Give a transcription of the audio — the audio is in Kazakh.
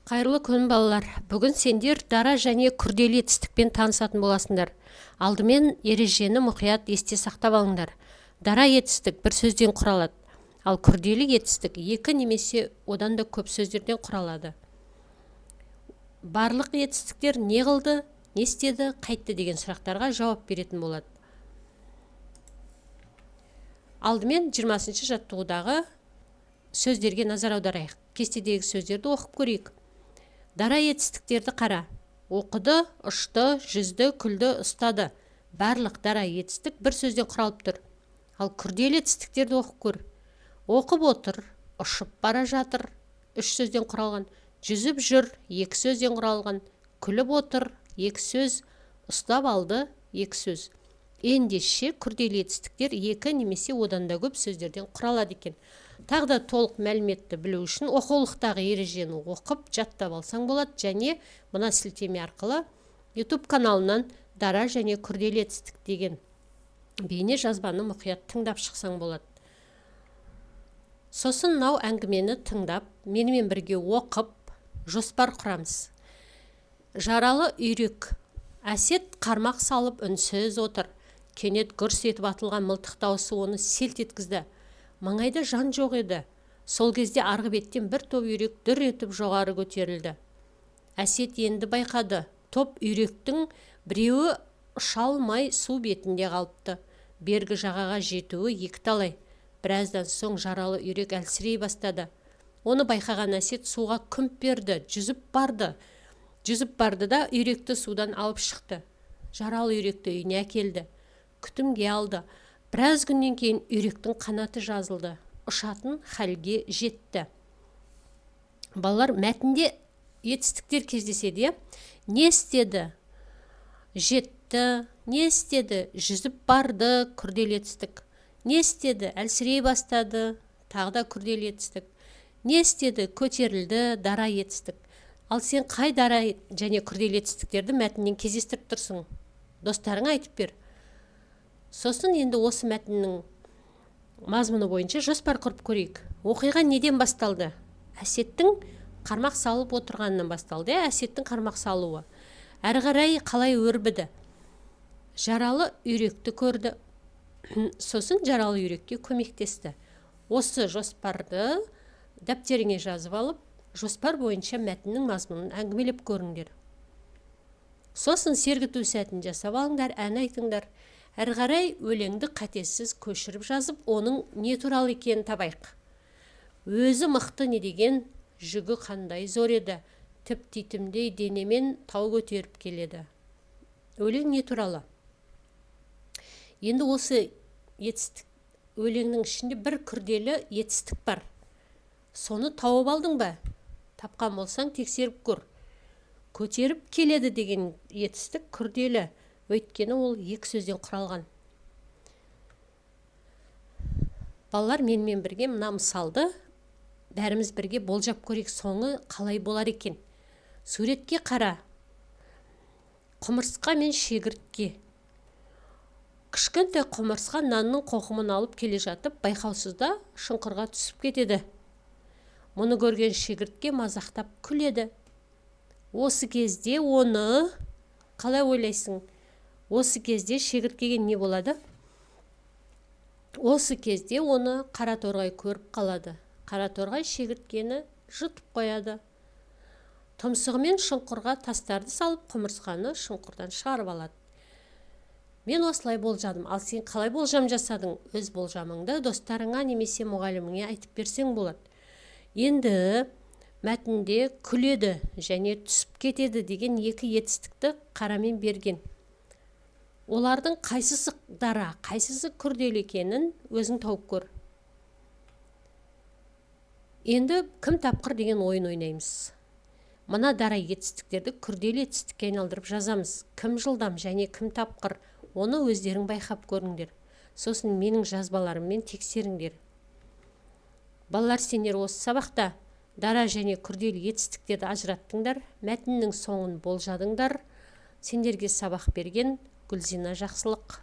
Қайырлы күн балалар. Бүгін сендер дара және күрделі етістікпен танысатын боласыңдар. Алдымен ережені мұқият есте сақтап алыңдар. Дара етістік бір сөзден құралады, ал күрделі етістік екі немесе одан да көп сөздерден құралады. Барлық етістіктер не қылды, не істеді, қайтты деген сұрақтарға жауап беретін болады. Алдымен 20-ші жаттығудағы сөздерге назар аударайық. Кестедегі сөздерді оқып көрейік. Дара етістіктерді қара. Оқыды, ұшты, жүзді, күлді, ұстады. Барлық дара етістік бір сөзден құралып тұр. Ал күрделі етістіктерді оқып көр. Оқып отыр, ұшып бара жатыр, үш сөзден құралған. Жүзіп жүр, екі сөзден құралған. Күліп отыр, екі сөз. Ұстап алды, екі сөз. Ендеше күрделі етістіктер екі немесе одан да көп сөздерден құралады екен. Тағы да толық мәліметті білу үшін оқулықтағы ережені оқып жаттап алсаң болады, және мына сілтеме арқылы YouTube каналынан дара және күрделі етістік деген бейне жазбаны мұқият тыңдап шықсаң болады. Сосын мынау әңгімені тыңдап, менімен бірге оқып, жоспар құрамыз. Жаралы үйрек. Әсет қармақ салып үнсіз отыр. Кенет гүрс етіп атылған мылтық дауысы оны селт еткізді. Маңайда жан жоқ еді. Сол кезде арғы беттен бір топ үйрек дүр етіп жоғары көтерілді. Әсет енді байқады. Топ үйректің біреуі ұша алмай су бетінде қалыпты. Бергі жағаға жетуі екіталай. Біраздан соң жаралы үйрек әлсірей бастады. Оны байқаған Әсет суға күмп берді, жүзіп барды да үйректі судан алып шықты. Жаралы үйректі үйіне әкелді. Күтімге алды. Біраз күннен кейін үйректің қанаты жазылды. Ұшатын халге жетті. Балалар, мәтінде етістіктер кездеседі. Не істеді? Жетті. Не істеді? Жүзіп барды. Күрделі етістік. Не істеді? Әлсірей бастады. Тағы да күрделі етістік. Не істеді? Көтерілді. Дара етістік. Ал сен қай дара және күрделі етістіктерді мәтіннен кездестіріп тұрсың? Достарыңа айтып бер. Сосын енді осы мәтіннің мазмұны бойынша жоспар құрып көрейік. Оқиға неден басталды? Әсеттің қармақ салып отырғанынан басталды. Әсеттің қармақ салуы. Әрі қарай қалай өрбіді? Жаралы үйректі көрді. Сосын жаралы үйрекке көмектесті. Осы жоспарды дәптеріңе жазып алып, жоспар бойынша мәтіннің мазмұнын әңгімелеп көріңдер. Сосын сергіту сәтін жасап алыңдар, ән айтыңдар. Әрі қарай өлеңді қатесіз көшіріп жазып, оның не туралы екенін табайық. Өзі мықты не деген, жүгі қандай зор еді, тіп-титімдей денемен тау көтеріп келеді. Өлең не туралы? Енді осы етістік өлеңнің ішінде бір күрделі етістік бар. Соны тауып алдың ба? Тапқан болсаң тексеріп көр. Көтеріп келеді деген етістік күрделі. Өйткені ол екі сөзден құралған. Балалар, менімен бірге мына мысалды бәріміз бірге болжап көрейік, соңы қалай болар екен. Суретке қара. Құмырсқа мен шегіртке. Кішкентай құмырсқа нанның қоқымын алып келе жатып, байқаусызда шұңқырға түсіп кетеді. Мұны көрген шегіртке мазақтап күледі. Осы кезде оны қалай ойлайсың? Осы кезде шегірткеге не болады? Осы кезде оны қара торғай көріп қалады. Қара торғай шегірткені жұтып қояды. Тұмсығымен шұңқырға тастарды салып, құмырсқаны шұңқырдан шығарып алады. Мен осылай болжадым. Ал сен қалай болжам жасадың? Өз болжамыңды достарыңа немесе мұғаліміңе айтып берсең болады. Енді мәтінде күледі және түсіп кетеді деген екі етістікті қарамен берген. Олардың қайсысы дара, қайсысы күрделі екенін өзің тауып көр. Енді кім тапқыр деген ойын ойнаймыз. Мына дара етістіктерді күрделі етістікке айналдырып жазамыз. Кім жылдам және кім тапқыр, оны өздерің байқап көріңдер. Сосын менің жазбаларыммен тексеріңдер. Балалар, сендер осы сабақта дара және күрделі етістіктерді ажыраттыңдар, мәтіннің соңын болжадыңдар. Сендерге сабақ берген Гүлзина Жақсылық.